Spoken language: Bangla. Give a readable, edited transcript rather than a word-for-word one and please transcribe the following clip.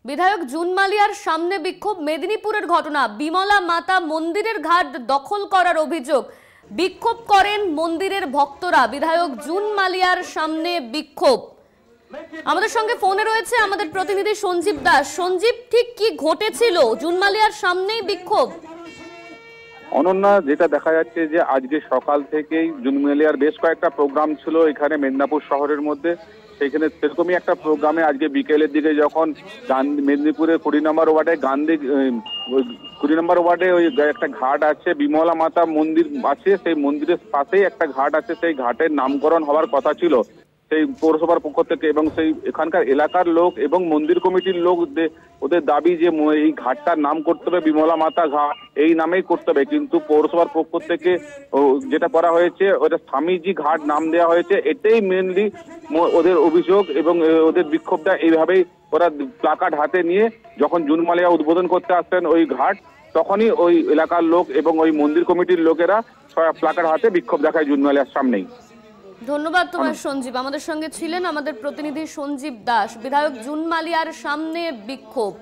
বিধায়ক জুন মালিয়ার সামনে বিক্ষোভ। মেদিনীপুরের ঘটনা, বিমলা মাতা মন্দিরের ঘাট দখল করার অভিযোগ। বিক্ষোভ করেন মন্দিরের ভক্তরা। বিধায়ক জুন মালিয়ার সামনে বিক্ষোভ। আমাদের সঙ্গে ফোনে রয়েছে আমাদের প্রতিনিধি সঞ্জীব দাস। সঞ্জীব, ঠিক কি ঘটেছিল? জুন মালিয়ার সামনেই বিক্ষোভ। অনন্যা, যেটা দেখা যাচ্ছে যে আজকে সকাল থেকেই জুন মালিয়ার বেশ কয়েকটা প্রোগ্রাম ছিল এখানে মেদিনীপুর শহরের মধ্যে। সেখানে সেরকমই একটা প্রোগ্রামে আজকে বিকেলের দিকে যখন মেদিনীপুরের 20 নম্বর ওয়ার্ডে গান্ধী 20 নম্বর ওয়ার্ডে ওই একটা ঘাট আছে, বিমলা মাতা মন্দির আছে, সেই মন্দিরের পাশেই একটা ঘাট আছে, সেই ঘাটের নামকরণ হওয়ার কথা ছিল সেই পৌরসভার পক্ষ থেকে, এবং সেই এখানকার এলাকার লোক এবং মন্দির কমিটির লোক ওদের দাবি যে এই ঘাটটার নাম করতে হবে বিমলা মাতা ঘাট, এই নামেই করতে হবে। কিন্তু পৌরসভার পক্ষ থেকে যেটা করা হয়েছে ওটা স্বামীজি ঘাট নাম দেওয়া হয়েছে। এটাই মেনলি ওদের অভিযোগ এবং ওদের বিক্ষোভটা এইভাবেই। ওরা প্লাকার্ড হাতে নিয়ে যখন জুন মালিয়া উদ্বোধন করতে আসতেন ওই ঘাট, তখনই ওই এলাকার লোক এবং ওই মন্দির কমিটির লোকেরা প্লাকার্ড হাতে বিক্ষোভ দেখায় জুন মালিয়ার সামনেই। ধন্যবাদ তোমার সঞ্জীব। আমাদের সঙ্গে ছিলেন আমাদের প্রতিনিধি সঞ্জীব দাস। বিধায়ক জুন মালিয়ার সামনে বিক্ষোভ।